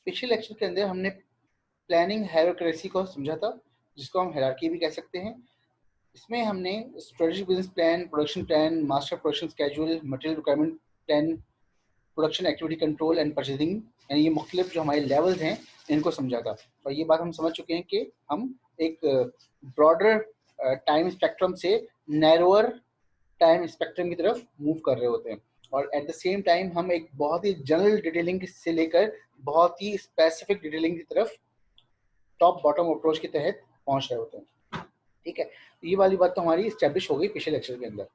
पिछले लेक्चर के अंदर हमने प्लानिंग हायरार्की को समझा था, जिसको हम हायरार्की भी कह सकते हैं। इसमें हमने strategic business plan, production plan, master production schedule, material requirement plan, production activity control and purchasing, यानी ये मुख्तलिफ जो हमारे लेवल्स हैं इनको समझा था। और ये बात हम समझ चुके हैं कि हम एक ब्रॉडर टाइम स्पेक्ट्रम से नैरोअर टाइम स्पेक्ट्रम की तरफ मूव कर रहे होते हैं, और एट द सेम टाइम हम एक बहुत ही जनरल डिटेलिंग से लेकर बहुत ही स्पेसिफिक डिटेलिंग की तरफ टॉप बॉटम अप्रोच के तहत पहुंच रहे होते हैं। ठीक है, तो ये वाली बात तो हमारी स्टैब्लिश हो गई पिछले लेक्चर के अंदर।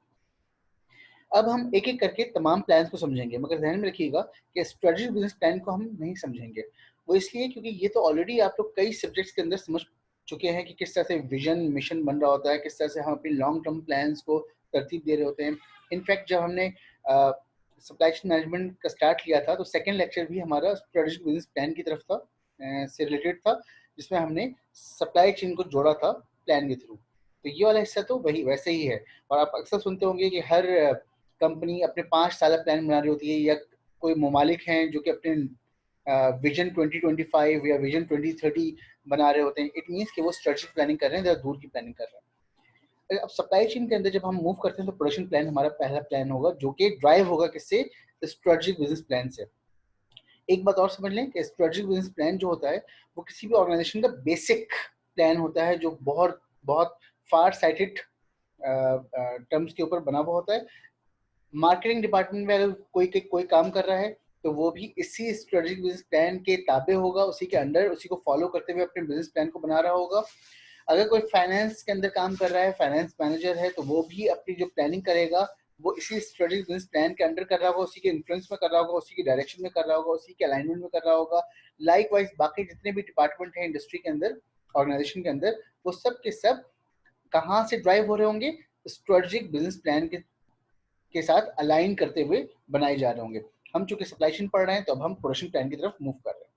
अब हम एक एक करके तमाम प्लान्स को समझेंगे, मगर ध्यान में रखिएगा कि स्ट्रेटेजिक बिजनेस प्लान को हम नहीं समझेंगे। वो इसलिए क्योंकि ये तो ऑलरेडी आप लोग कई सब्जेक्ट्स के अंदर समझ चुके हैं कि किस तरह से विजन मिशन बन रहा होता है, किस तरह से हम अपनी लॉन्ग टर्म प्लान्स को तरतीब दे रहे होते हैं। इनफैक्ट जब हमने सप्लाई चेन मैनेजमेंट का स्टार्ट किया था तो सेकेंड लेक्चर भी हमारा स्ट्रेटेजिक बिजनेस प्लान की तरफ था, से रिलेटेड था, जिसमें हमने सप्लाई चेन को जोड़ा था प्लान के थ्रू। तो ये वाला हिस्सा तो वही वैसे ही है। और आप अक्सर सुनते होंगे कि हर कंपनी अपने 5 साल प्लान बना रही होती है, या कोई ममालिक हैं जो कि अपने विजन 2025 या विजन 2030 बना रहे होते हैं। इट मीन्स कि वो स्ट्रेटेजिक प्लानिंग कर रहे हैं, ज़रा दूर की प्लानिंग कर रहे हैं। अब सप्लाई चेन के अंदर जब हम मूव करते हैं तो प्रोडक्शन प्लान हमारा पहला प्लान होगा, जो कि ड्राइव होगा किससे? स्ट्रेटेजिक बिजनेस प्लान से। एक बात और समझ लें कि स्ट्रेटेजिक बिजनेस प्लान जो होता है वो किसी भी ऑर्गेनाइजेशन का बेसिक प्लान होता है, जो बहुत बहुत फार साइटेड टर्म्स के ऊपर बना हुआ होता है। मार्केटिंग डिपार्टमेंट में अगर कोई काम कर रहा है तो वो भी इसी स्ट्रेटेजिक बिजनेस प्लान के ताबे होगा, उसी के अंडर, उसी को फॉलो करते हुए अपने बिजनेस प्लान को बना रहा होगा। अगर कोई फाइनेंस के अंदर काम कर रहा है, फाइनेंस मैनेजर है, तो वो भी अपनी जो प्लानिंग करेगा वो इसी स्ट्रेटेजिक बिजनेस प्लान के अंडर कर रहा होगा, उसी के इन्फ्लुएंस में कर रहा होगा, उसी की डायरेक्शन में कर रहा होगा, उसी के अलाइनमेंट में कर रहा होगा। लाइक वाइज बाकी जितने भी डिपार्टमेंट हैं इंडस्ट्री के अंदर, ऑर्गेनाइजेशन के अंदर, वो सब के सब कहाँ से ड्राइव हो रहे होंगे? स्ट्रेटेजिक बिजनेस प्लान के साथ अलाइन करते हुए बनाए जा रहे होंगे। हम चूंकि सप्लाई चेन पढ़ रहे हैं तो अब हम प्रोडक्शन प्लान की तरफ मूव कर रहे हैं।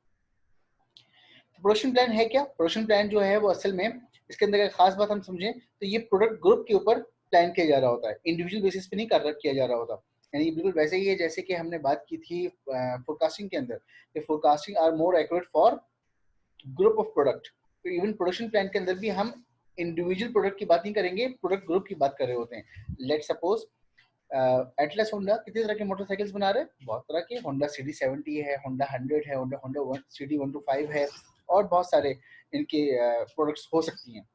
तो प्रोडक्शन प्लान है क्या? प्रोडक्शन प्लान जो है वो असल में, इसके अंदर एक खास बात हम समझें तो ये प्रोडक्ट ग्रुप के ऊपर प्लान किया जा रहा होता है, इंडिविजुअल बेसिस पे नहीं किया जा रहा होता। यानी बिल्कुल वैसे ही है जैसे कि हमने बात की थी फोरकास्टिंग के अंदर, कि forecasting are more accurate for group of product. तो इवन प्रोडक्शन प्लान के अंदर भी हम इंडिविजुअल प्रोडक्ट की बात नहीं करेंगे, प्रोडक्ट ग्रुप की बात कर रहे होते हैं। लेट सपोज एटलस होंडा कितने तरह के मोटरसाइकिल्स बना रहे हैं? बहुत तरह के। होंडा CD70 है, होंडा 100 है, होंडा CD125 है, और बहुत सारे इनके प्रोडक्ट्स हो सकती हैं।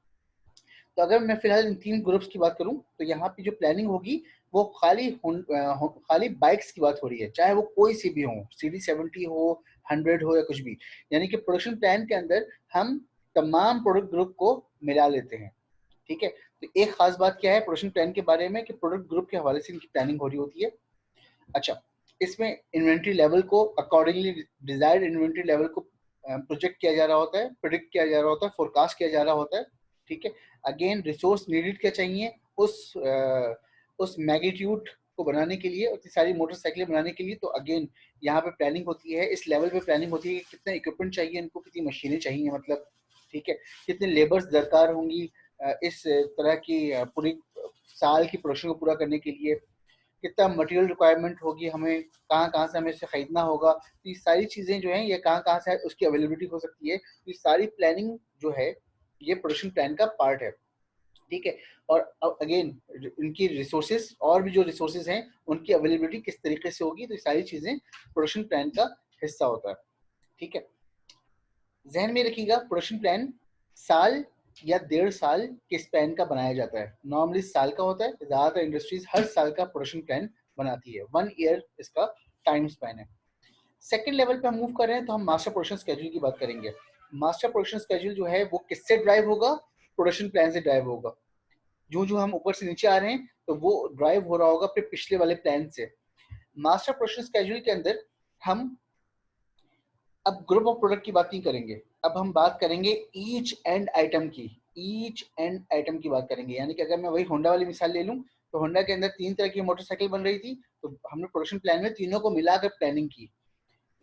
तो अगर मैं फिलहाल इन 3 ग्रुप्स की बात करूं तो यहाँ पे जो प्लानिंग होगी वो खाली बाइक्स की बात हो रही है, चाहे वो कोई सी भी हो, CD70 हो, 100 हो, या कुछ भी। यानी कि प्रोडक्शन प्लान के अंदर हम तमाम प्रोडक्ट ग्रुप को मिला लेते हैं। ठीक है, तो एक खास बात क्या है प्रोडक्शन प्लान के बारे में कि प्रोडक्ट ग्रुप के हवाले से इनकी प्लानिंग हो रही होती है। अच्छा, इसमें इन्वेंट्री लेवल को अकॉर्डिंगली डिजायर्ड इन्वेंट्री लेवल को प्रोजेक्ट किया जा रहा होता है, प्रिडिक्ट किया जा रहा होता है, फोरकास्ट किया जा रहा होता है। ठीक है, अगेन रिसोर्स नीडेड क्या चाहिए उस मैग्नीट्यूड को बनाने के लिए, उतनी सारी मोटरसाइकिलें बनाने के लिए। तो अगेन यहाँ पे प्लानिंग होती है, इस लेवल पे प्लानिंग होती है कि कितने इक्विपमेंट चाहिए इनको, कितनी मशीनें चाहिए, मतलब ठीक है, कितने लेबर्स दरकार होंगी इस तरह की पूरी साल की प्रोडक्शन को पूरा करने के लिए, कितना मटेरियल रिक्वायरमेंट होगी, हमें कहाँ कहाँ से हमें इसे खरीदना होगा। तो ये सारी चीज़ें जो हैं ये कहाँ कहाँ से उसकी अवेलेबिलिटी हो सकती है। तो ये सारी प्लानिंग जो है ये प्रोडक्शन प्लान का पार्ट है। ठीक है, और अगेन इनकी रिसोर्सेज, और भी जो रिसोर्सेज हैं उनकी अवेलेबिलिटी किस तरीके से होगी, तो ये सारी चीज़ें प्रोडक्शन प्लान का हिस्सा होता है। ठीक है, जहन में रखिएगा प्रोडक्शन प्लान साल या 1.5 साल के स्पैन का बनाया जाता है। नॉर्मली साल का होता है, ज़्यादातर इंडस्ट्रीज हर साल का प्रोडक्शन प्लान बनाती है। 1 ईयर इसका टाइम स्पैन है। सेकेंड लेवल पे हम मूव कर रहे हैं तो हम मास्टर प्रोडक्शन स्केड्यूल की बात करेंगे। मास्टर प्रोडक्शन स्केड्यूल जो है वो किससे ड्राइव होगा? प्रोडक्शन प्लान से ड्राइव होगा। जो जो हम ऊपर से नीचे आ रहे हैं तो वो ड्राइव हो रहा होगा अपने पिछले वाले प्लान से। मास्टर प्रोडक्शन स्केड्यूल के अंदर हम अब ग्रुप ऑफ प्रोडक्ट की बात नहीं करेंगे, अब हम बात करेंगे ईच एंड आइटम की। ईच एंड आइटम की बात करेंगे, यानी कि अगर मैं वही होंडा वाली मिसाल ले लूं तो होंडा के अंदर 3 तरह की मोटरसाइकिल बन रही थी, तो हमने प्रोडक्शन प्लान में तीनों को मिलाकर प्लानिंग की।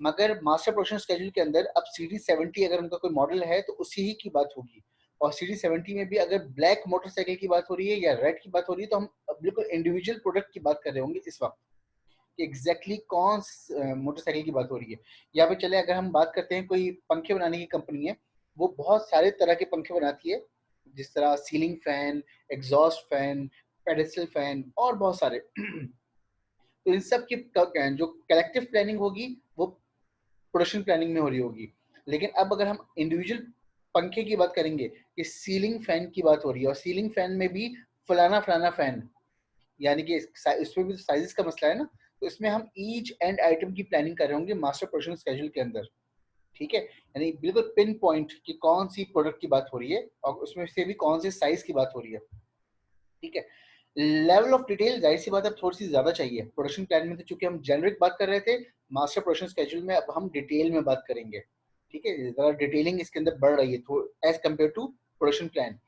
मगर मास्टर प्रोडक्शन स्केड्यूल के अंदर अब CD70 अगर उनका कोई मॉडल है तो उसी ही की बात होगी। और CD70 में भी अगर ब्लैक मोटरसाइकिल की बात हो रही है या रेड की बात हो रही है तो हम बिल्कुल इंडिविजुअल प्रोडक्ट की बात कर रहे होंगे इस वक्त। कि एग्जैक्टली कौन मोटरसाइकिल की बात हो रही है। यहाँ पे चले अगर हम बात करते हैं, कोई पंखे बनाने की कंपनी है, वो बहुत सारे तरह के पंखे बनाती है, जिस तरह ceiling fan, exhaust fan, pedestal fan और बहुत सारे तो इन सब की जो कलेक्टिव प्लानिंग होगी वो प्रोडक्शन प्लानिंग में हो रही होगी। लेकिन अब अगर हम इंडिविजुअल पंखे की बात करेंगे कि सीलिंग फैन की बात हो रही है, और सीलिंग फैन में भी फलाना फलाना फैन, यानी कि इसमें भी साइजेस का मसला है ना, तो इसमें हम ईच एंड आइटम की प्लानिंग कर रहे होंगे मास्टर प्रोडक्शन स्केड्यूल के अंदर। ठीक है, यानी बिल्कुल पिन पॉइंट कि कौन सी प्रोडक्ट की बात हो रही है और उसमें से भी कौन से साइज की बात हो रही है। ठीक है, लेवल ऑफ डिटेल जाहिर सी बात है थोड़ी सी ज्यादा चाहिए प्रोडक्शन प्लान में, तो चूंकि हम जेनरिक बात कर रहे थे, मास्टर प्रोडक्शन स्केड्यूल में अब हम डिटेल में बात करेंगे। ठीक है, जरा डिटेलिंग इसके अंदर बढ़ रही है as compare to production plan.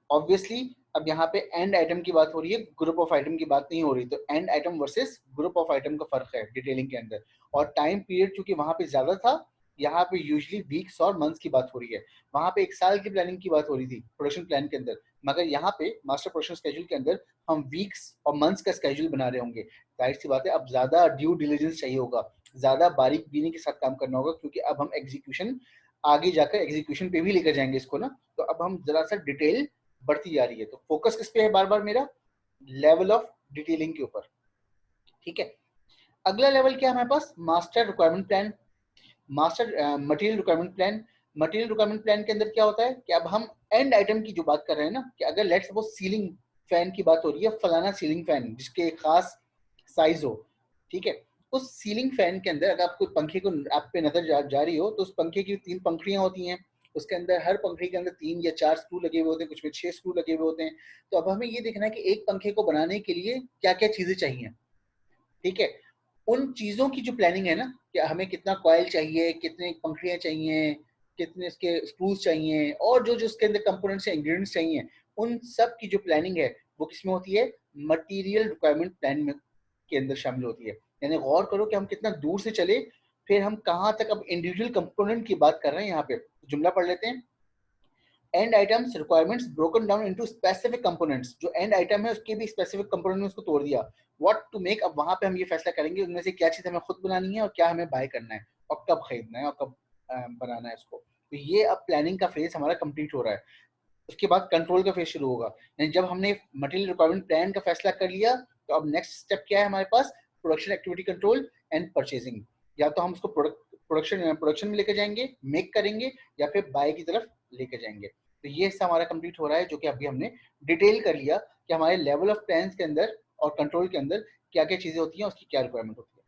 Obviously अब यहाँ पे एंड आइटम की बात हो रही है, ग्रुप ऑफ आइटम की बात नहीं हो रही, तो and item versus group of item का फर्क है डिटेलिंग के अंदर। और टाइम पीरियड चूंकि वहां पे ज्यादा था, यहाँ पे यूजुअली वीक्स और मंथ्स की बात हो रही है। वहां पे एक साल की प्लानिंग की बात हो रही थी प्रोडक्शन प्लान के अंदर, मगर यहाँ पे मास्टर प्रोडक्शन स्केड्यूल के अंदर हम वीक्स और मंथ्स का स्केड्यूल बना रहे होंगे। जाहिर सी बात है अब ज्यादा ड्यू डिलिजेंस चाहिए होगा, ज्यादा बारीक बीनी के साथ काम करना होगा, क्योंकि अब हम एग्जीक्यूशन आगे जाकर एग्जीक्यूशन पे भी लेकर जाएंगे इसको ना, तो अब हम जरा सा डिटेल बढ़ती जा रही है। तो फोकस किस पे है बार बार मेरा, लेवल ऑफ डिटेलिंग के ऊपर। ठीक है, अगला लेवल क्या है हमारे पास, master requirement plan, master material requirement plan. Material requirement plan के अंदर क्या होता है कि अब हम एंड आइटम की जो बात कर रहे हैं ना, कि अगर लेट्स सपोज सीलिंग फैन की बात हो रही है, फलाना सीलिंग फैन जिसके एक खास साइज हो। ठीक है, उस सीलिंग फैन के अंदर अगर आपको पंखे को आप पे नजर जा रही हो, तो उस पंखे की 3 पंखड़ियां होती हैं, उसके अंदर हर पंखड़ी के अंदर 3 या 4 स्क्रू लगे हुए होते हैं, कुछ में 6 स्क्रू लगे हुए होते हैं। तो अब हमें ये देखना है कि एक पंखे को बनाने के लिए क्या क्या चीजें चाहिए। ठीक है, उन चीजों की जो प्लानिंग है ना, कि हमें कितना कॉयल चाहिए, कितने पंखड़ियां चाहिए, कितने इसके स्क्रूज चाहिए, और जो जो उसके अंदर कंपोनेंट्स या इंग्रेडिएंट्स चाहिए, उन सब की जो प्लानिंग है वो किसमें होती है, मटेरियल रिक्वायरमेंट प्लान में के अंदर शामिल होती है। यानी गौर करो कि हम कितना दूर से चले, फिर हम कहाँ तक अब इंडिविजुअल कंपोनेंट की बात कर रहे हैं। यहाँ पे जुमला पढ़ लेते हैं, and items requirements broken down into specific components. जो एंड आइटम है उसके भी स्पेसिफिक कंपोनेंट में उसको तोड़ दिया। व्हाट टू मेक, अब वहां पे हम ये फैसला करेंगे उनमें से क्या चीज हमें खुद बनानी है और क्या हमें बाय करना है और कब खरीदना है और कब बनाना है इसको। तो ये अब प्लानिंग का फेज हमारा कंप्लीट हो रहा है। उसके बाद कंट्रोल का फेज शुरू होगा, यानी जब हमने मटेरियल रिक्वायरमेंट प्लान का फैसला कर लिया, तो अब नेक्स्ट स्टेप क्या है हमारे पास, production activity control and purchasing. या तो हम उसको प्रोडक्शन में लेकर जाएंगे, मेक करेंगे, या फिर बाय की तरफ लेकर जाएंगे। तो ये हिस्सा हमारा कंप्लीट हो रहा है, जो कि अभी हमने डिटेल कर लिया कि हमारे लेवल ऑफ प्लान के अंदर और कंट्रोल के अंदर क्या क्या चीजें होती हैं, उसकी क्या रिक्वायरमेंट होती है।